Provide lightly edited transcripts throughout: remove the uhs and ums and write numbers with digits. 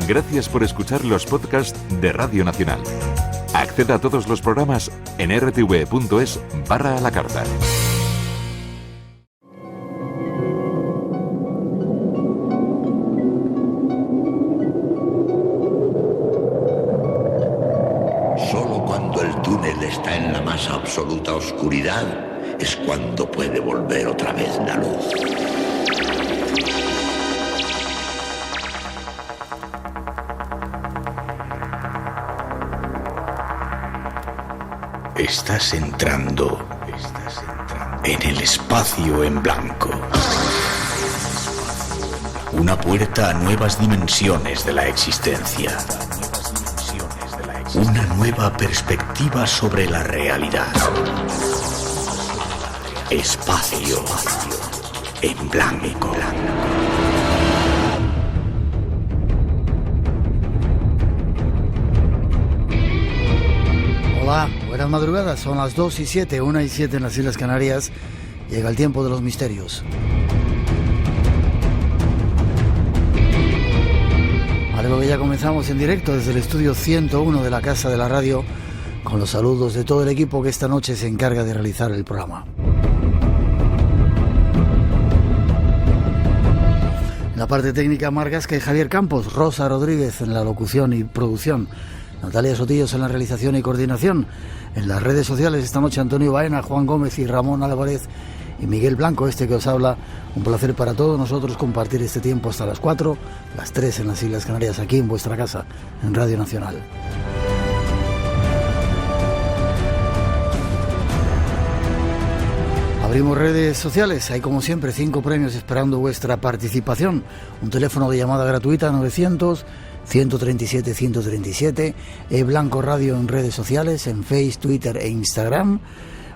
Gracias por escuchar los podcasts de Radio Nacional. Acceda a todos los programas en rtv.es/a la carta. Solo cuando el túnel está en la más absoluta oscuridad es cuando puede volver otra vez la luz. Estás entrando en el espacio en blanco. Una puerta a nuevas dimensiones de la existencia. Una nueva perspectiva sobre la realidad. Espacio en blanco. Hola, buenas madrugadas, son las 2:07, 1:07 en las Islas Canarias. Llega el tiempo de los misterios. Algo que ya comenzamos en directo desde el estudio 101 de la Casa de la Radio, con los saludos de todo el equipo que esta noche se encarga de realizar el programa. En la parte técnica, Mar Gasca y Javier Campos, Rosa Rodríguez en la locución y producción, Natalia Sotillos en la realización y coordinación. En las redes sociales esta noche Antonio Baena, Juan Gómez y Ramón Álvarez y Miguel Blanco, este que os habla. Un placer para todos nosotros compartir este tiempo hasta las 4, las 3 en las Islas Canarias, aquí en vuestra casa, en Radio Nacional. Abrimos redes sociales, hay como siempre 5 premios esperando vuestra participación. Un teléfono de llamada gratuita 900-137-137, Blanco Radio en redes sociales, en Facebook, Twitter e Instagram.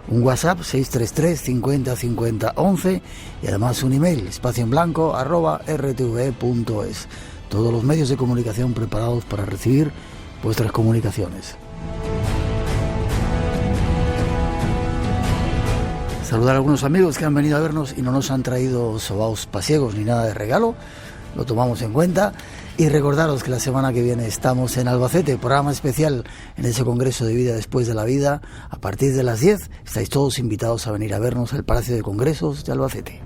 Un WhatsApp 633 50 50 11 y además un email espacioenblanco@rtv.es. Todos los medios de comunicación preparados para recibir vuestras comunicaciones. Saludar a algunos amigos que han venido a vernos y no nos han traído sobaos pasiegos ni nada de regalo, lo tomamos en cuenta. Y recordaros que la semana que viene estamos en Albacete, programa especial en ese Congreso de Vida Después de la Vida. A partir de las 10 estáis todos invitados a venir a vernos al Palacio de Congresos de Albacete.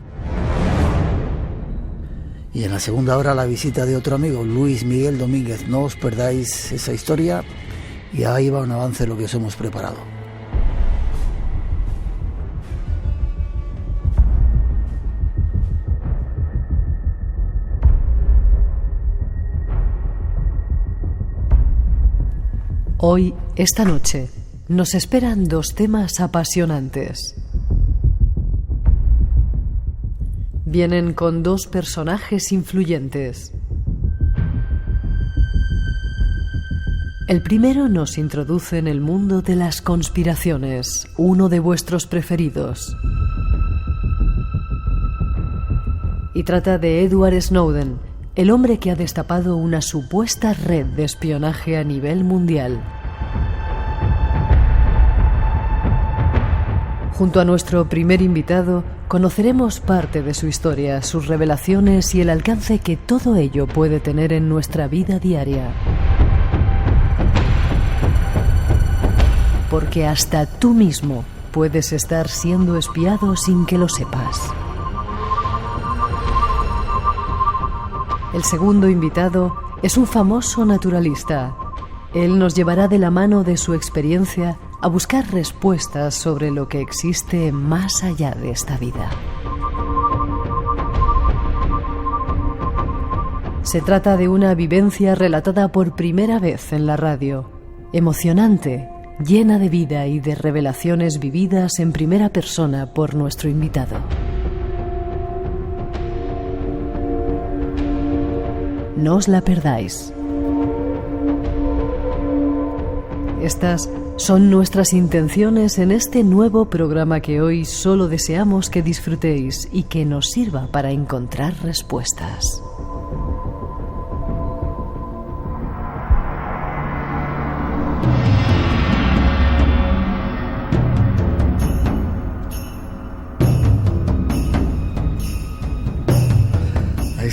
Y en la segunda hora la visita de otro amigo, Luis Miguel Domínguez. No os perdáis esa historia y ahí va un avance de lo que os hemos preparado. Hoy, esta noche, nos esperan 2 temas apasionantes. Vienen con 2 personajes influyentes. El primero nos introduce en el mundo de las conspiraciones, uno de vuestros preferidos. Y trata de Edward Snowden, el hombre que ha destapado una supuesta red de espionaje a nivel mundial. Junto a nuestro primer invitado, conoceremos parte de su historia, sus revelaciones y el alcance que todo ello puede tener en nuestra vida diaria. Porque hasta tú mismo puedes estar siendo espiado sin que lo sepas. El segundo invitado es un famoso naturalista. Él nos llevará de la mano de su experiencia a buscar respuestas sobre lo que existe más allá de esta vida. Se trata de una vivencia relatada por primera vez en la radio, emocionante, llena de vida y de revelaciones vividas en primera persona por nuestro invitado. No os la perdáis. Estas son nuestras intenciones en este nuevo programa que hoy solo deseamos que disfrutéis y que nos sirva para encontrar respuestas.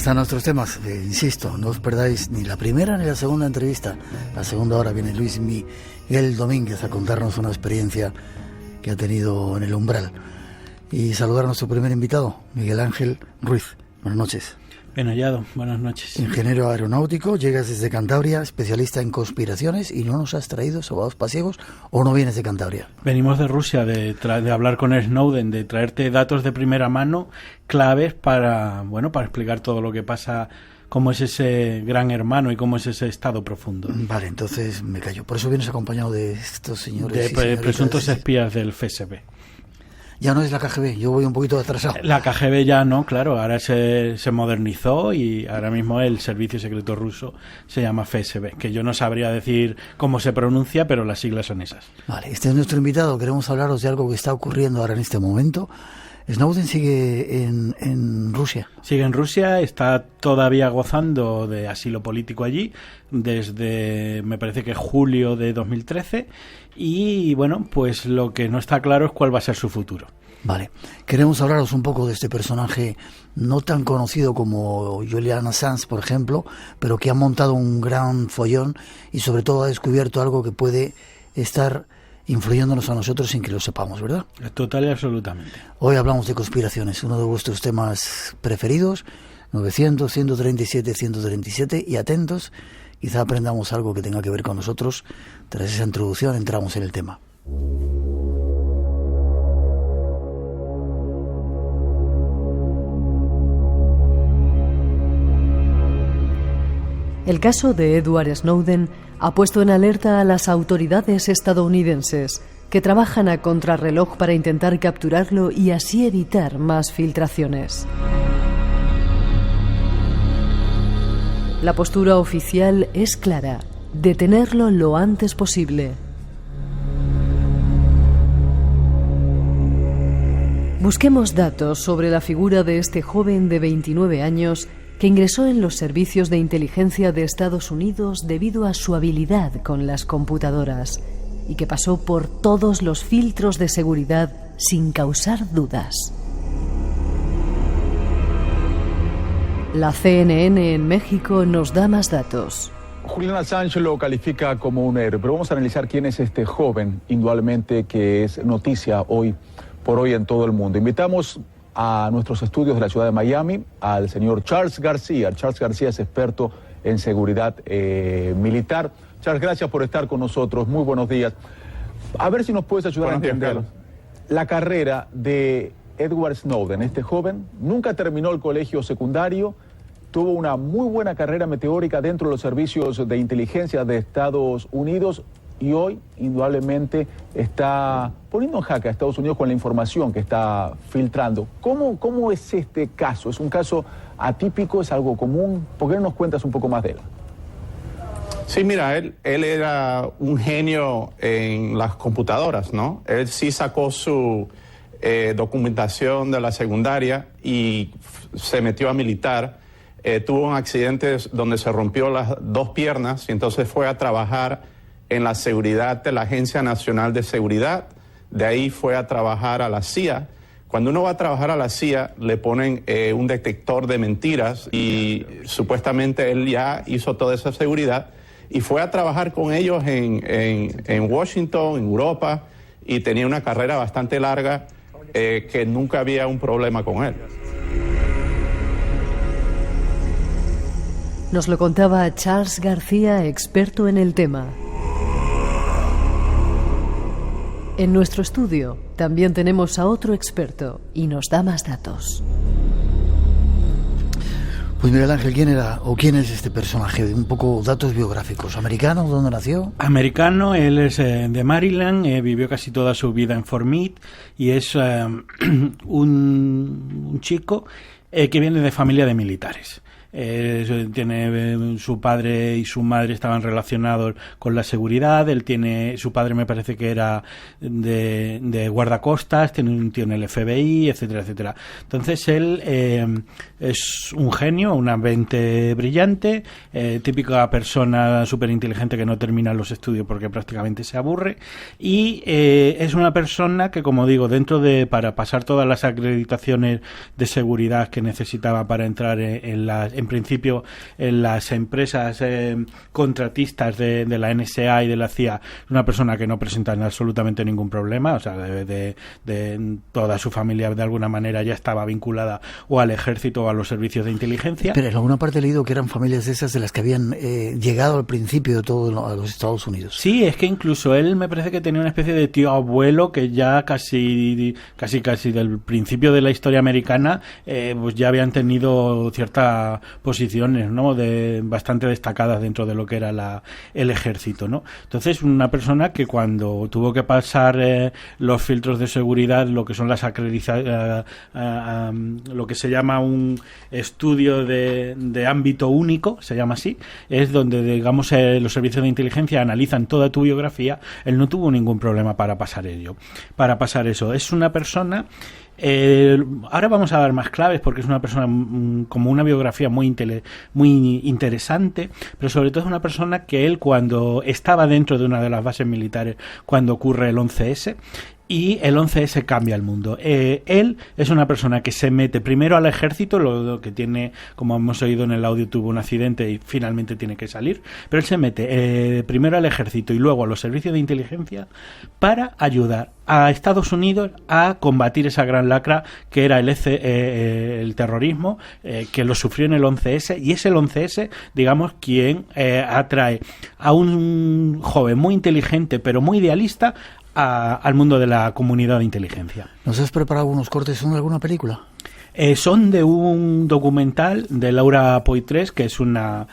están nuestros temas. Insisto, no os perdáis ni la primera ni la segunda entrevista. La segunda hora viene Luis Miguel Domínguez a contarnos una experiencia que ha tenido en el umbral. Y saludar a nuestro primer invitado, Miguel Ángel Ruiz. Buenas noches. Bien hallado, buenas noches. Ingeniero aeronáutico, llegas desde Cantabria, especialista en conspiraciones, y no nos has traído sobaos pasiegos, ¿o no vienes de Cantabria? Venimos de Rusia, de hablar con Snowden, de traerte datos de primera mano, claves para explicar todo lo que pasa, cómo es ese gran hermano y cómo es ese estado profundo. Vale, entonces me callo. Por eso vienes acompañado de estos señores. De presuntos espías del FSB. Ya no es la KGB, yo voy un poquito atrasado. La KGB ya no, claro, ahora se modernizó y ahora mismo el servicio secreto ruso se llama FSB, que yo no sabría decir cómo se pronuncia, pero las siglas son esas. Vale, este es nuestro invitado, queremos hablaros de algo que está ocurriendo ahora en este momento. Snowden sigue en Rusia. Sigue en Rusia, está todavía gozando de asilo político allí desde, me parece que julio de 2013, y bueno, pues lo que no está claro es cuál va a ser su futuro. Vale, queremos hablaros un poco de este personaje no tan conocido como Julian Assange, por ejemplo, pero que ha montado un gran follón y sobre todo ha descubierto algo que puede estar influyéndonos a nosotros sin que lo sepamos, ¿verdad? Total y absolutamente. Hoy hablamos de conspiraciones, uno de vuestros temas preferidos, 900, 137, 137, y atentos, quizá aprendamos algo que tenga que ver con nosotros. Tras esa introducción entramos en el tema. El caso de Edward Snowden ha puesto en alerta a las autoridades estadounidenses, que trabajan a contrarreloj para intentar capturarlo y así evitar más filtraciones. La postura oficial es clara: detenerlo lo antes posible. Busquemos datos sobre la figura de este joven de 29 años que ingresó en los servicios de inteligencia de Estados Unidos debido a su habilidad con las computadoras y que pasó por todos los filtros de seguridad sin causar dudas. La CNN en México nos da más datos. Julian Assange lo califica como un héroe, pero vamos a analizar quién es este joven, indudablemente que es noticia hoy por hoy en todo el mundo. Invitamos a nuestros estudios de la ciudad de Miami al señor Charles García. Charles García es experto en seguridad militar. Charles, gracias por estar con nosotros. Muy buenos días. A ver si nos puedes ayudar a entender la carrera de Edward Snowden. Este joven nunca terminó el colegio secundario, tuvo una muy buena carrera meteórica dentro de los servicios de inteligencia de Estados Unidos y hoy, indudablemente, está poniendo en jaque a Estados Unidos con la información que está filtrando. ¿Cómo es este caso? ¿Es un caso atípico? ¿Es algo común? ¿Por qué no nos cuentas un poco más de él? Sí, mira, él era un genio en las computadoras, ¿no? Él sí sacó su documentación de la secundaria y se metió a militar. Tuvo un accidente donde se rompió las dos piernas y entonces fue a trabajar en la seguridad de la Agencia Nacional de Seguridad. De ahí fue a trabajar a la CIA. Cuando uno va a trabajar a la CIA, le ponen un detector de mentiras y supuestamente él ya hizo toda esa seguridad y fue a trabajar con ellos en Washington, en Europa, y tenía una carrera bastante larga que nunca había un problema con él. Nos lo contaba Charles García, experto en el tema. En nuestro estudio también tenemos a otro experto y nos da más datos. Pues Miguel Ángel, ¿quién era o quién es este personaje? Un poco datos biográficos. ¿Americano? ¿Dónde nació? Americano, él es de Maryland, vivió casi toda su vida en Fort Meade y es un chico que viene de familia de militares. tiene su padre y su madre estaban relacionados con la seguridad. Su padre me parece que era de guardacostas, tiene un tío en el FBI, etcétera, etcétera. Entonces él es un genio, una mente brillante, típica persona súper inteligente que no termina los estudios porque prácticamente se aburre, y es una persona que, como digo, para pasar todas las acreditaciones de seguridad que necesitaba para entrar en principio en las empresas contratistas de la NSA y de la CIA, es una persona que no presenta absolutamente ningún problema, o sea, de toda su familia de alguna manera ya estaba vinculada o al ejército o a los servicios de inteligencia. Pero en alguna parte he leído que eran familias esas de las que habían llegado al principio de todo a los Estados Unidos. Sí, es que incluso él me parece que tenía una especie de tío abuelo que ya casi del principio de la historia americana pues ya habían tenido ciertas posiciones, ¿no?, bastante destacadas dentro de lo que era el ejército, ¿no? Entonces, una persona que cuando tuvo que pasar los filtros de seguridad, lo que son las acreditaciones, lo que se llama un estudio de ámbito único, se llama así, es donde, digamos, los servicios de inteligencia analizan toda tu biografía. Él no tuvo ningún problema para pasar eso. Es una persona... ahora vamos a dar más claves porque es una persona como una biografía muy interesante, pero sobre todo es una persona que él, cuando estaba dentro de una de las bases militares cuando ocurre el 11S, y el 11S cambia el mundo. Él es una persona que se mete primero al ejército, lo que tiene, como hemos oído en el audio, tuvo un accidente y finalmente tiene que salir, pero él se mete primero al ejército y luego a los servicios de inteligencia para ayudar a Estados Unidos a combatir esa gran lacra que era el terrorismo, que lo sufrió en el 11S, y es el 11S, digamos, quien atrae a un joven muy inteligente pero muy idealista al mundo de la comunidad de inteligencia. ¿Nos has preparado unos cortes de alguna película? Son de un documental de Laura Poitres, que es una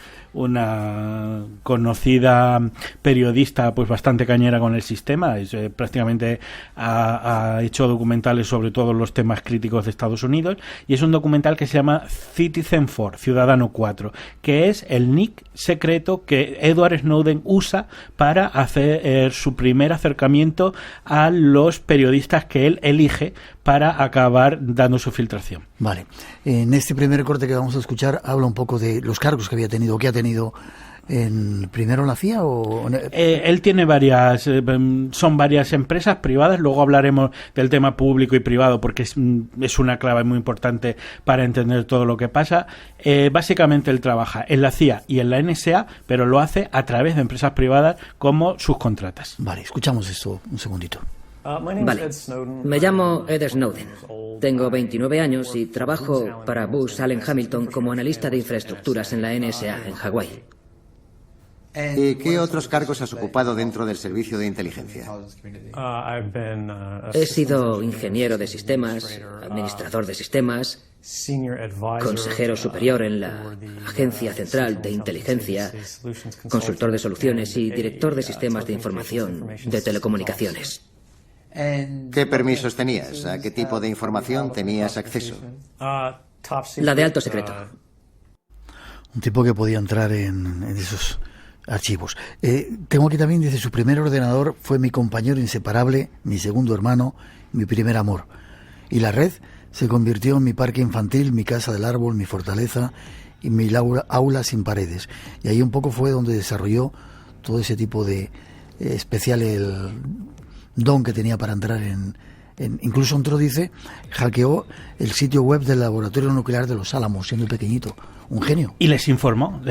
conocida periodista, pues bastante cañera con el sistema. Prácticamente ha hecho documentales sobre todos los temas críticos de Estados Unidos, y es un documental que se llama Citizen 4, Ciudadano 4, que es el nick secreto que Edward Snowden usa para hacer su primer acercamiento a los periodistas que él elige para acabar dando su filtración. Vale. En este primer corte que vamos a escuchar habla un poco de los cargos que ha tenido primero en la CIA o... Él tiene son varias empresas privadas. Luego hablaremos del tema público y privado porque es una clave muy importante para entender todo lo que pasa. Básicamente él trabaja en la CIA y en la NSA, pero lo hace a través de empresas privadas como subcontratas. Vale, escuchamos esto un segundito. Vale, me llamo Ed Snowden, tengo 29 años y trabajo para Booz Allen Hamilton como analista de infraestructuras en la NSA en Hawái. ¿Y qué otros cargos has ocupado dentro del servicio de inteligencia? He sido ingeniero de sistemas, administrador de sistemas, consejero superior en la Agencia Central de Inteligencia, consultor de soluciones y director de sistemas de información de telecomunicaciones. ¿Qué permisos tenías? ¿A qué tipo de información tenías acceso? La de alto secreto. Un tipo que podía entrar en esos archivos. Tengo aquí también, dice, su primer ordenador fue mi compañero inseparable, mi segundo hermano, mi primer amor. Y la red se convirtió en mi parque infantil, mi casa del árbol, mi fortaleza y mi aula sin paredes. Y ahí un poco fue donde desarrolló todo ese tipo de especial el don que tenía para entrar incluso entró, dice, hackeó el sitio web del laboratorio nuclear de Los Álamos, siendo pequeñito. Un genio. Y les informó.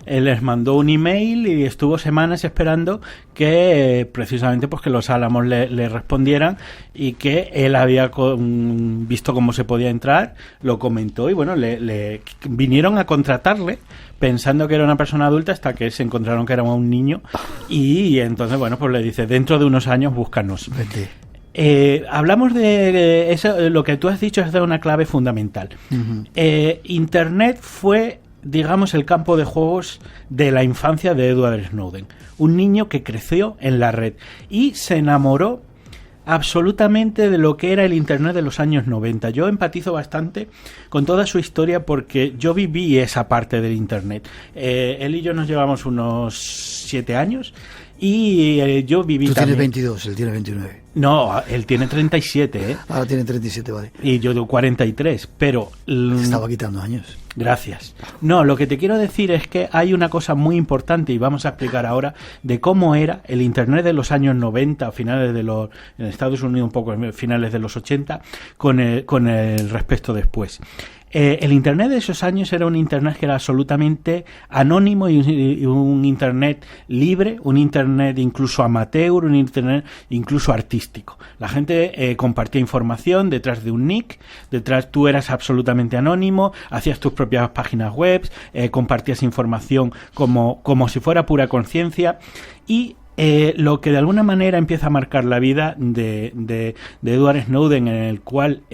Él les mandó un email y estuvo semanas esperando que precisamente pues que Los Álamos le respondieran, y que él había visto cómo se podía entrar, lo comentó, y bueno, le vinieron a contratarle pensando que era una persona adulta, hasta que se encontraron que era un niño, y entonces, bueno, pues le dice, dentro de unos años búscanos. Vete. Hablamos de eso, lo que tú has dicho es de una clave fundamental. Uh-huh. Internet fue, digamos, el campo de juegos de la infancia de Edward Snowden, un niño que creció en la red y se enamoró absolutamente de lo que era el Internet de los años 90. Yo empatizo bastante con toda su historia porque yo viví esa parte del Internet. Él y yo nos llevamos unos 7 años y yo viví también... Tú tienes 22, él tiene 29. No, él tiene 37, ¿eh? Ahora tiene 37, vale. Y yo tengo 43, pero... Estaba quitando años. Gracias. No, lo que te quiero decir es que hay una cosa muy importante y vamos a explicar ahora de cómo era el Internet de los años 90, finales de los... en Estados Unidos un poco finales de los 80, con el respecto después. El Internet de esos años era un Internet que era absolutamente anónimo y un Internet libre, un Internet incluso amateur, un Internet incluso artístico. La gente compartía información detrás de un nick, tú eras absolutamente anónimo, hacías tus propias páginas web, compartías información como si fuera pura conciencia y... lo que de alguna manera empieza a marcar la vida de Edward Snowden, en el cual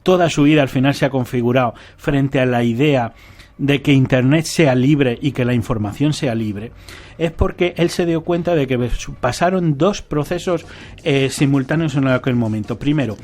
toda su vida al final se ha configurado frente a la idea de que Internet sea libre y que la información sea libre, es porque él se dio cuenta de que pasaron dos procesos simultáneos en aquel momento. Primero,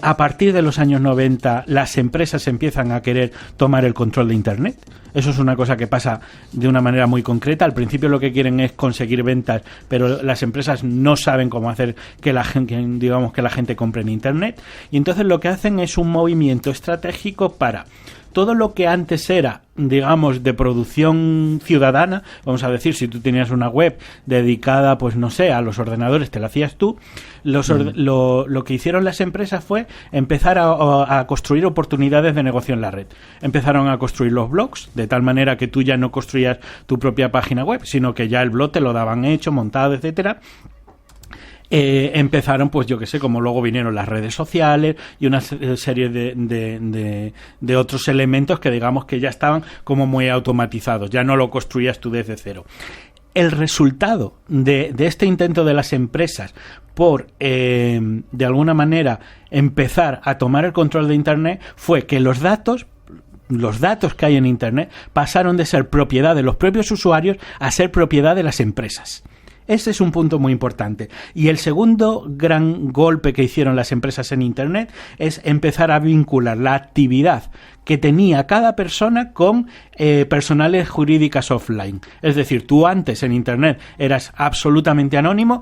a partir de los años 90 las empresas empiezan a querer tomar el control de Internet. Eso es una cosa que pasa de una manera muy concreta. Al principio lo que quieren es conseguir ventas, pero las empresas no saben cómo hacer que la gente compre en Internet. Y entonces lo que hacen es un movimiento estratégico para todo lo que antes era, digamos, de producción ciudadana, vamos a decir, si tú tenías una web dedicada, pues no sé, a los ordenadores, te la hacías tú, lo que hicieron las empresas fue empezar a construir oportunidades de negocio en la red. Empezaron a construir los blogs, de tal manera que tú ya no construías tu propia página web, sino que ya el blog te lo daban hecho, montado, etcétera. Empezaron, pues yo que sé, como luego vinieron las redes sociales y una serie de otros elementos que digamos que ya estaban como muy automatizados, ya no lo construías tú desde cero. El resultado de este intento de las empresas por, de alguna manera, empezar a tomar el control de Internet fue que los datos que hay en Internet pasaron de ser propiedad de los propios usuarios a ser propiedad de las empresas. Ese es un punto muy importante. Y el segundo gran golpe que hicieron las empresas en Internet es empezar a vincular la actividad que tenía cada persona con personales jurídicas offline. Es decir, tú antes en Internet eras absolutamente anónimo,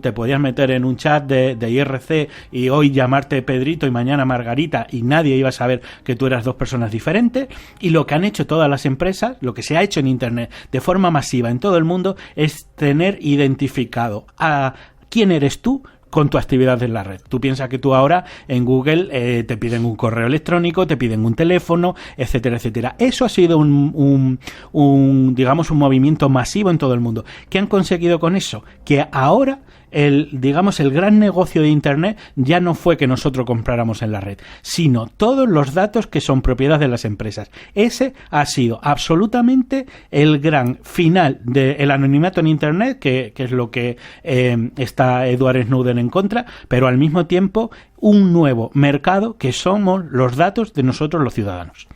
te podías meter en un chat de IRC y hoy llamarte Pedrito y mañana Margarita y nadie iba a saber que tú eras dos personas diferentes. Y lo que han hecho todas las empresas, lo que se ha hecho en Internet de forma masiva en todo el mundo, es tener identificado a quién eres tú con tu actividad en la red. Tú piensas que tú ahora en Google te piden un correo electrónico, te piden un teléfono, etcétera, etcétera. Eso ha sido un movimiento masivo en todo el mundo. ¿Qué han conseguido con eso? Que ahora el gran negocio de Internet ya no fue que nosotros compráramos en la red, sino todos los datos que son propiedad de las empresas. Ese ha sido absolutamente el gran final del anonimato en Internet, que es lo que está Edward Snowden en contra, pero al mismo tiempo un nuevo mercado que somos los datos de nosotros los ciudadanos.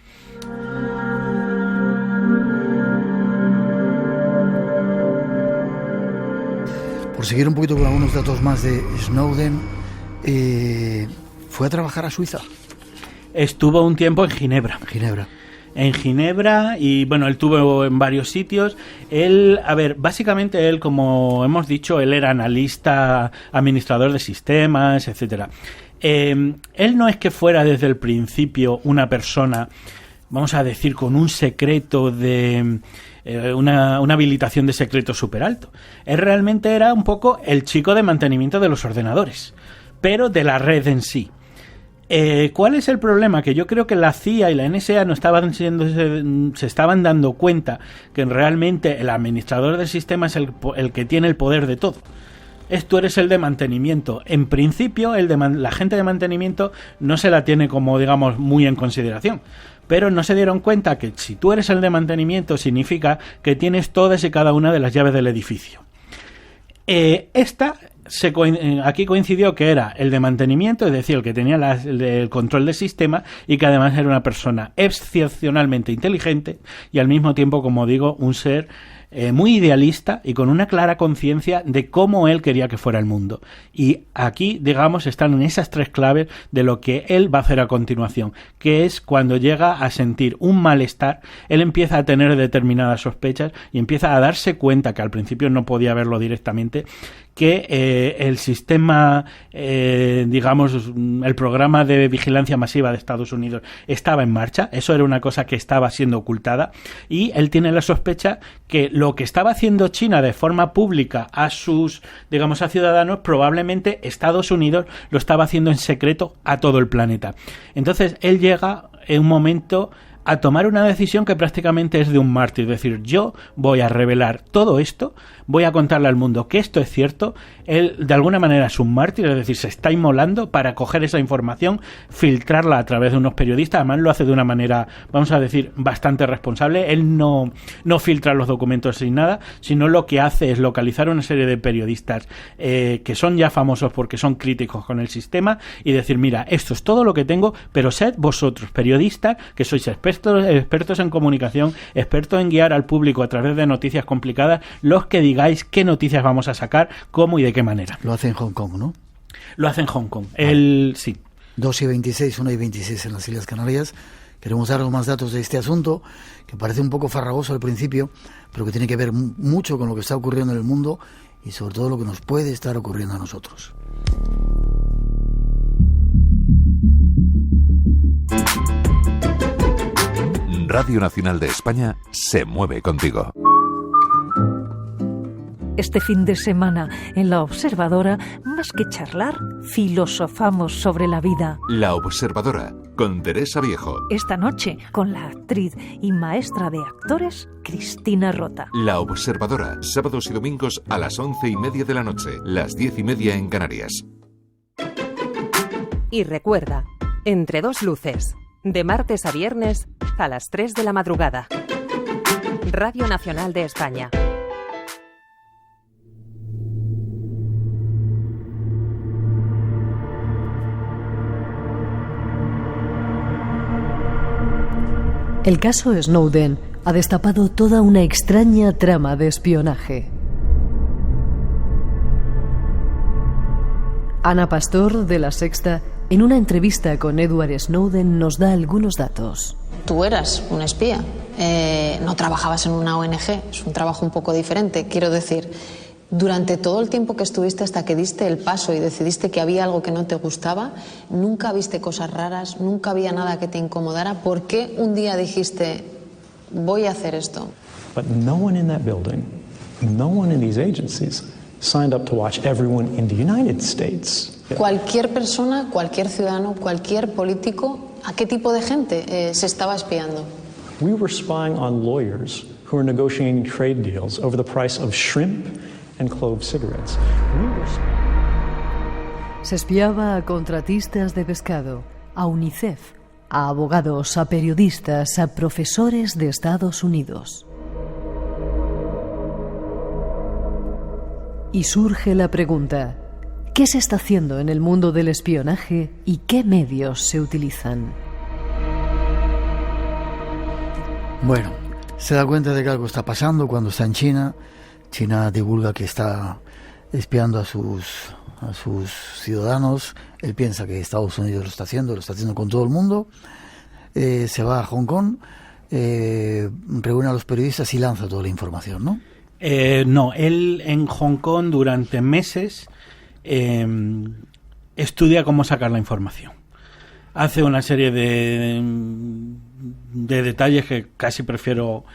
Por seguir un poquito con algunos datos más de Snowden, ¿fue a trabajar a Suiza? Estuvo un tiempo en Ginebra. En Ginebra y bueno, él estuvo en varios sitios. Básicamente él, como hemos dicho, él era analista, administrador de sistemas, etcétera. Él no es que fuera desde el principio una persona, vamos a decir, con un secreto de... una habilitación de secreto súper alto. Él realmente era un poco el chico de mantenimiento de los ordenadores, pero de la red en sí. ¿Cuál es el problema? Que yo creo que la CIA y la NSA se estaban dando cuenta que realmente el administrador del sistema es el que tiene el poder de todo. Tú eres el de mantenimiento. En principio, la gente de mantenimiento no se la tiene como, digamos, muy en consideración. Pero no se dieron cuenta que si tú eres el de mantenimiento significa que tienes todas y cada una de las llaves del edificio. Aquí coincidió que era el de mantenimiento, es decir, el que tenía el control del sistema y que además era una persona excepcionalmente inteligente y al mismo tiempo, como digo, un ser muy idealista y con una clara conciencia de cómo él quería que fuera el mundo. Y aquí, digamos, están en esas 3 claves de lo que él va a hacer a continuación, que es cuando llega a sentir un malestar, él empieza a tener determinadas sospechas y empieza a darse cuenta, que al principio no podía verlo directamente, que el sistema, digamos, el programa de vigilancia masiva de Estados Unidos estaba en marcha. Eso era una cosa que estaba siendo ocultada, y él tiene la sospecha que lo que estaba haciendo China de forma pública a sus, digamos, a ciudadanos, probablemente Estados Unidos lo estaba haciendo en secreto a todo el planeta. Entonces él llega en un momento a tomar una decisión que prácticamente es de un mártir, es decir, yo voy a revelar todo esto, voy a contarle al mundo que esto es cierto. Él de alguna manera es un mártir, es decir, se está inmolando para coger esa información, filtrarla a través de unos periodistas. Además lo hace de una manera, vamos a decir, bastante responsable. Él no filtra los documentos sin nada, sino lo que hace es localizar una serie de periodistas que son ya famosos porque son críticos con el sistema, y decir, mira, esto es todo lo que tengo, pero sed vosotros, periodistas, que sois expertos en comunicación, expertos en guiar al público a través de noticias complicadas, los que digáis qué noticias vamos a sacar, cómo y de qué manera. Lo hace en Hong Kong, ¿no? Lo hace en Hong Kong. Sí. 2:26, 1:26 en las Islas Canarias. Queremos dar más datos de este asunto, que parece un poco farragoso al principio, pero que tiene que ver mucho con lo que está ocurriendo en el mundo y sobre todo lo que nos puede estar ocurriendo a nosotros. Radio Nacional de España se mueve contigo. Este fin de semana, en La Observadora, más que charlar, filosofamos sobre la vida. La Observadora, con Teresa Viejo. Esta noche, con la actriz y maestra de actores, Cristina Rota. La Observadora, sábados y domingos a las 11:30 de la noche, las 10:30 en Canarias. Y recuerda, Entre dos luces, de martes a viernes a las 3 de la madrugada. Radio Nacional de España. El caso Snowden ha destapado toda una extraña trama de espionaje. Ana Pastor, de La Sexta, en una entrevista con Edward Snowden, nos da algunos datos. Tú eras un espía, no trabajabas en una ONG, es un trabajo un poco diferente. Quiero decir, durante todo el tiempo que estuviste hasta que diste el paso y decidiste que había algo que no te gustaba, nunca viste cosas raras, nunca había nada que te incomodara. ¿Por qué un día dijiste, voy a hacer esto? But no one in that building, no one in these agencies signed up to watch everyone in the United States. Cualquier persona, cualquier ciudadano, cualquier político, ¿a qué tipo de gente se estaba espiando? We were spying on lawyers who were negotiating trade deals over the price of shrimp and clove cigarettes. Se espiaba a contratistas de pescado, a UNICEF, a abogados, a periodistas, a profesores de Estados Unidos. Y surge la pregunta: ¿qué se está haciendo en el mundo del espionaje y qué medios se utilizan? Bueno, se da cuenta de que algo está pasando cuando está en China. China divulga que está espiando a sus ciudadanos. Él piensa que Estados Unidos lo está haciendo con todo el mundo. Se va a Hong Kong, reúne a los periodistas y lanza toda la información, ¿no? No, él en Hong Kong durante meses estudia cómo sacar la información. Hace una serie de detalles que casi prefiero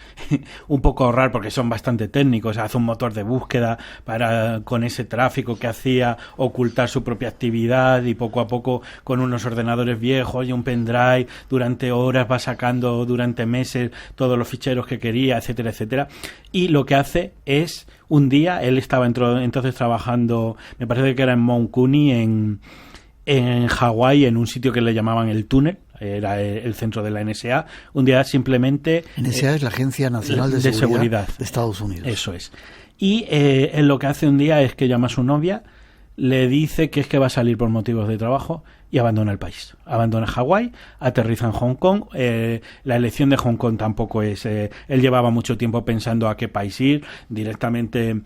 un poco ahorrar porque son bastante técnicos. Hace un motor de búsqueda para, con ese tráfico que hacía, ocultar su propia actividad, y poco a poco con unos ordenadores viejos y un pendrive durante horas va sacando durante meses todos los ficheros que quería, etcétera, etcétera. Y lo que hace es, un día, él estaba entonces trabajando, me parece que era en Mount Cooney, en Hawái, en un sitio que le llamaban el túnel, era el centro de la NSA. Un día simplemente... NSA es la Agencia Nacional de Seguridad de Estados Unidos. Eso es. Y él lo que hace un día es que llama a su novia, le dice que es que va a salir por motivos de trabajo y abandona el país. abandona Hawái, aterriza en Hong Kong. La elección de Hong Kong tampoco es... él llevaba mucho tiempo pensando a qué país ir. Directamente,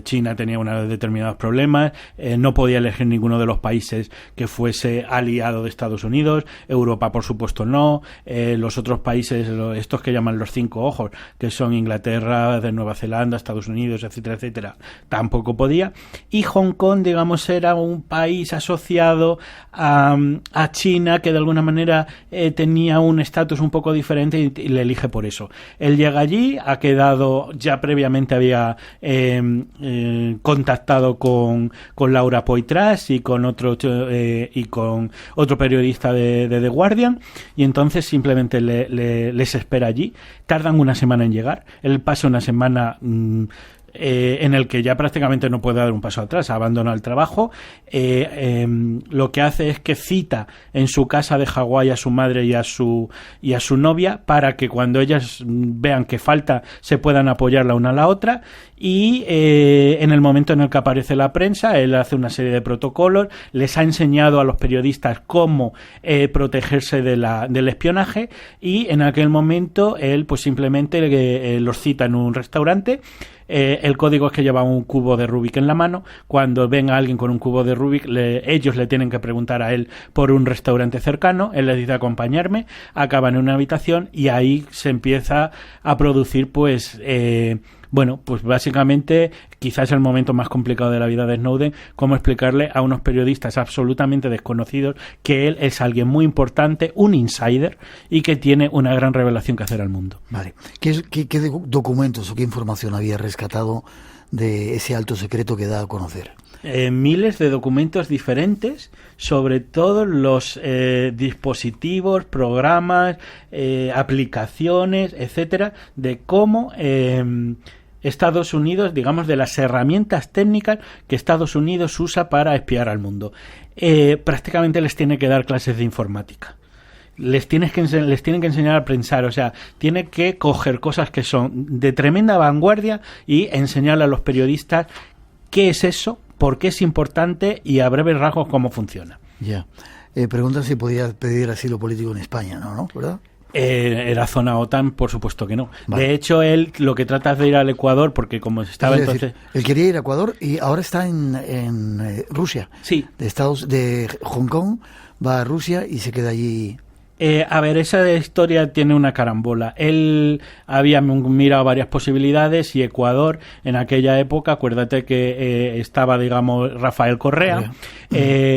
China tenía unos determinados problemas. No podía elegir ninguno de los países que fuese aliado de Estados Unidos. Europa, por supuesto, no. Los otros países, estos que llaman los 5 ojos, que son Inglaterra, de Nueva Zelanda, Estados Unidos, etcétera, etcétera, tampoco podía. Y Hong Kong, digamos, era un país asociado a China, que de alguna manera tenía un estatus un poco diferente y le elige por eso. Él llega allí, ha quedado, ya previamente había contactado con Laura Poitras y con otro periodista de The Guardian, y entonces simplemente les espera allí. Tardan una semana en llegar. Él pasa una semana en el que ya prácticamente no puede dar un paso atrás, abandona el trabajo. Lo que hace es que cita en su casa de Hawái a su madre y a su novia, para que cuando ellas vean que falta se puedan apoyar la una a la otra. Y en el momento en el que aparece la prensa, él hace una serie de protocolos, les ha enseñado a los periodistas cómo protegerse del espionaje, y en aquel momento él pues simplemente los cita en un restaurante. El código es que lleva un cubo de Rubik en la mano. Cuando ven a alguien con un cubo de Rubik, ellos le tienen que preguntar a él por un restaurante cercano. Él les dice acompañarme, acaban en una habitación y ahí se empieza a producir pues básicamente quizás el momento más complicado de la vida de Snowden, cómo explicarle a unos periodistas absolutamente desconocidos que él es alguien muy importante, un insider, y que tiene una gran revelación que hacer al mundo. Vale. ¿Qué documentos o qué información había rescatado de ese alto secreto que da a conocer? Miles de documentos diferentes sobre todos los dispositivos, programas, aplicaciones, etcétera, de cómo Estados Unidos, digamos, de las herramientas técnicas que Estados Unidos usa para espiar al mundo. Prácticamente les tiene que dar clases de informática. Les tienen que enseñar a pensar, o sea, tiene que coger cosas que son de tremenda vanguardia y enseñarle a los periodistas qué es eso, por qué es importante y a breves rasgos cómo funciona. Ya. Preguntan si podía pedir asilo político en España, ¿no? ¿Verdad? Era zona OTAN, por supuesto que no. Vale. De hecho, él lo que trata es de ir al Ecuador, porque como estaba entonces... Él quería ir a Ecuador y ahora está en Rusia. Sí. De Hong Kong va a Rusia y se queda allí. Esa historia tiene una carambola. Él había mirado varias posibilidades y Ecuador, en aquella época, acuérdate que estaba, digamos, Rafael Correa.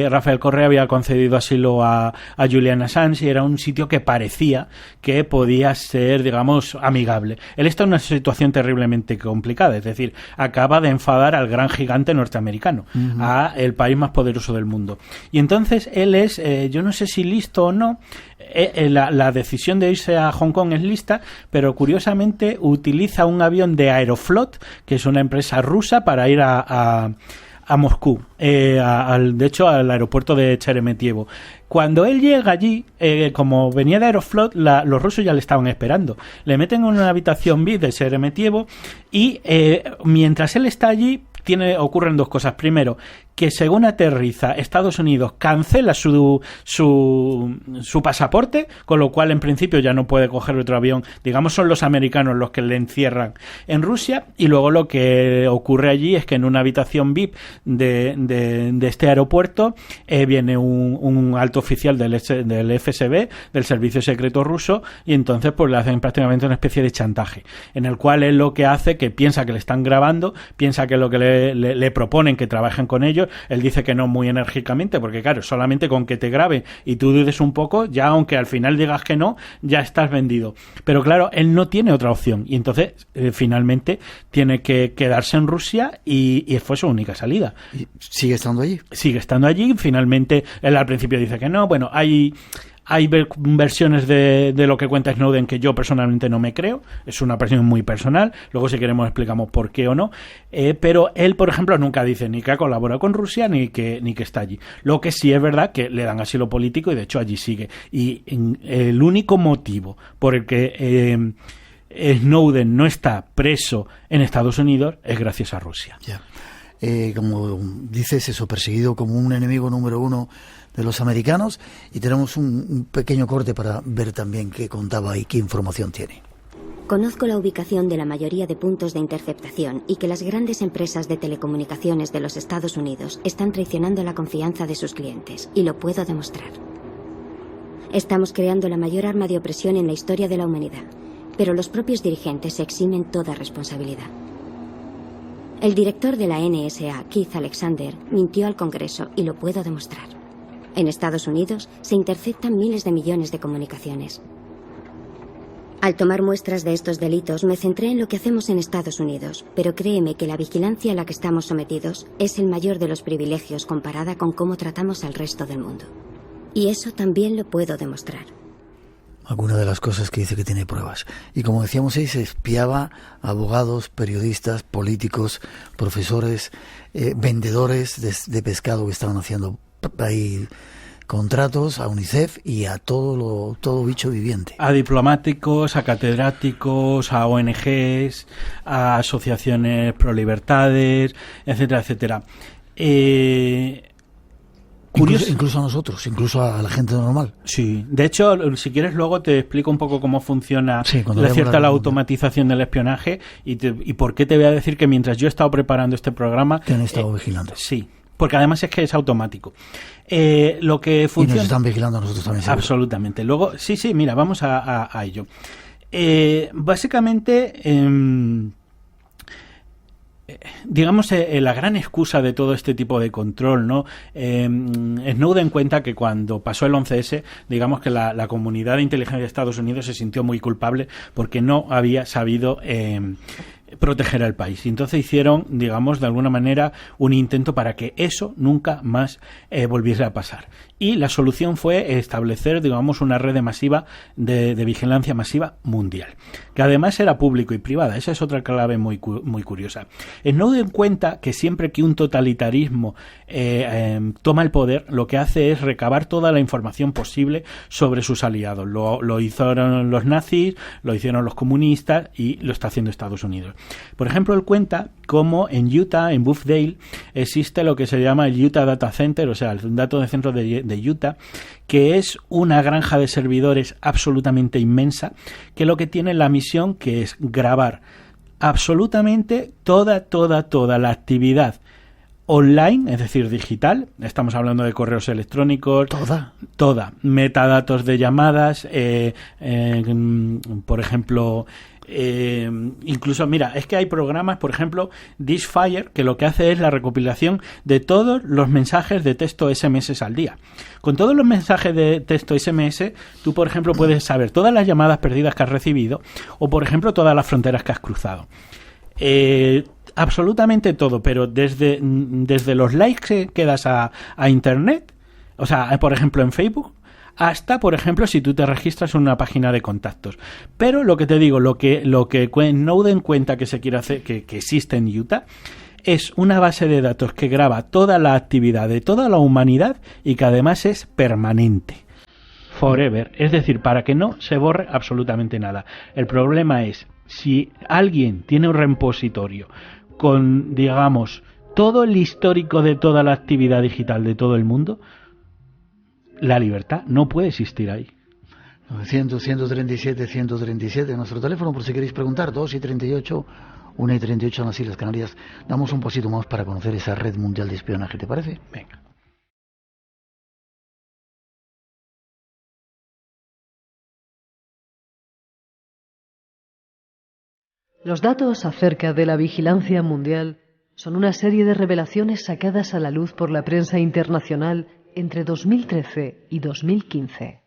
Rafael Correa había concedido asilo a Julian Assange y era un sitio que parecía que podía ser, digamos, amigable. Él está en una situación terriblemente complicada, es decir, acaba de enfadar al gran gigante norteamericano, a el país más poderoso del mundo. Y entonces él es, yo no sé si listo o no, la decisión de irse a Hong Kong es lista, pero curiosamente utiliza un avión de Aeroflot, que es una empresa rusa, para ir a Moscú, de hecho al aeropuerto de Sheremetyevo. Cuando él llega allí, como venía de Aeroflot, los rusos ya le estaban esperando. Le meten en una habitación VIP de Sheremetyevo y mientras él está allí ocurren dos cosas. Primero, que según aterriza, Estados Unidos cancela su pasaporte, con lo cual en principio ya no puede coger otro avión. Digamos, son los americanos los que le encierran en Rusia. Y luego lo que ocurre allí es que en una habitación VIP de este aeropuerto viene un alto oficial del FSB, del Servicio Secreto Ruso, y entonces pues le hacen prácticamente una especie de chantaje, en el cual él lo que hace, que piensa que le están grabando, piensa que lo que le proponen que trabajen con ellos. Él dice que no muy enérgicamente, porque claro, solamente con que te graben y tú dudes un poco, ya aunque al final digas que no, ya estás vendido. Pero claro, él no tiene otra opción y entonces finalmente tiene que quedarse en Rusia y fue su única salida. ¿Y sigue estando allí? Sigue estando allí. Finalmente, él al principio dice que no. Bueno, hay versiones de lo que cuenta Snowden que yo personalmente no me creo. Es una versión muy personal. Luego, si queremos, explicamos por qué o no. Pero él, por ejemplo, nunca dice ni que ha colaborado con Rusia ni que está allí. Lo que sí es verdad que le dan asilo político y, de hecho, allí sigue. Y el único motivo por el que Snowden no está preso en Estados Unidos es gracias a Rusia. Ya. Como dices, eso, perseguido como un enemigo número uno de los americanos, y tenemos un pequeño corte para ver también qué contaba y qué información tiene. Conozco la ubicación de la mayoría de puntos de interceptación y que las grandes empresas de telecomunicaciones de los Estados Unidos están traicionando la confianza de sus clientes, y lo puedo demostrar. Estamos creando la mayor arma de opresión en la historia de la humanidad, pero los propios dirigentes se eximen toda responsabilidad. El director de la NSA, Keith Alexander, mintió al Congreso, y lo puedo demostrar. En Estados Unidos se interceptan miles de millones de comunicaciones. Al tomar muestras de estos delitos me centré en lo que hacemos en Estados Unidos, pero créeme que la vigilancia a la que estamos sometidos es el mayor de los privilegios comparada con cómo tratamos al resto del mundo. Y eso también lo puedo demostrar. Alguna de las cosas que dice que tiene pruebas. Y como decíamos ahí, se espiaba a abogados, periodistas, políticos, profesores, vendedores de pescado que estaban haciendo ahí contratos, a UNICEF y a todo bicho viviente. A diplomáticos, a catedráticos, a ONGs, a asociaciones pro libertades, etcétera, etcétera. Incluso a nosotros, incluso a la gente normal. Sí, de hecho, si quieres luego te explico un poco cómo funciona la automatización del espionaje y por qué te voy a decir que mientras yo he estado preparando este programa... Te han estado vigilando. Sí, porque además es que es automático. Lo que funciona... Y nos están vigilando a nosotros también. ¿Seguro? Absolutamente. Luego, sí, mira, vamos a ello. Básicamente... digamos, la gran excusa de todo este tipo de control, ¿no? Snowden cuenta que cuando pasó el 11S, digamos que la comunidad de inteligencia de Estados Unidos se sintió muy culpable porque no había sabido proteger al país. Y entonces hicieron, digamos, de alguna manera un intento para que eso nunca más volviese a pasar. Y la solución fue establecer, digamos, una red masiva de vigilancia masiva mundial, que además era público y privada. Esa es otra clave muy curiosa. Snowden cuenta que siempre que un totalitarismo toma el poder, lo que hace es recabar toda la información posible sobre sus aliados. Lo hicieron los nazis, lo hicieron los comunistas y lo está haciendo Estados Unidos. Por ejemplo, él cuenta cómo en Utah, en Bluffdale, existe lo que se llama el Utah Data Center, o sea, el dato de centro de Utah, que es una granja de servidores absolutamente inmensa, que lo que tiene la misión que es grabar absolutamente toda la actividad online, es decir, digital. Estamos hablando de correos electrónicos, toda, metadatos de llamadas, por ejemplo, incluso, mira, es que hay programas, por ejemplo, Dishfire, que lo que hace es la recopilación de todos los mensajes de texto SMS al día. Con todos los mensajes de texto SMS, tú, por ejemplo, puedes saber todas las llamadas perdidas que has recibido o, por ejemplo, todas las fronteras que has cruzado. Absolutamente todo, pero desde los likes que das a Internet, o sea, por ejemplo, en Facebook, hasta, por ejemplo, si tú te registras en una página de contactos. Pero lo que te digo, lo que Snowden cuenta que se quiere hacer, que existe en Utah, es una base de datos que graba toda la actividad de toda la humanidad y que además es permanente. Forever, es decir, para que no se borre absolutamente nada. El problema es, si alguien tiene un repositorio con, digamos, todo el histórico de toda la actividad digital de todo el mundo, la libertad no puede existir ahí. 900-137-137, nuestro teléfono, por si queréis preguntar, 2 y 38, 1 y 38 en las Islas Canarias. Damos un pasito más para conocer esa red mundial de espionaje, ¿te parece? Venga. Los datos acerca de la vigilancia mundial son una serie de revelaciones sacadas a la luz por la prensa internacional entre 2013 y 2015.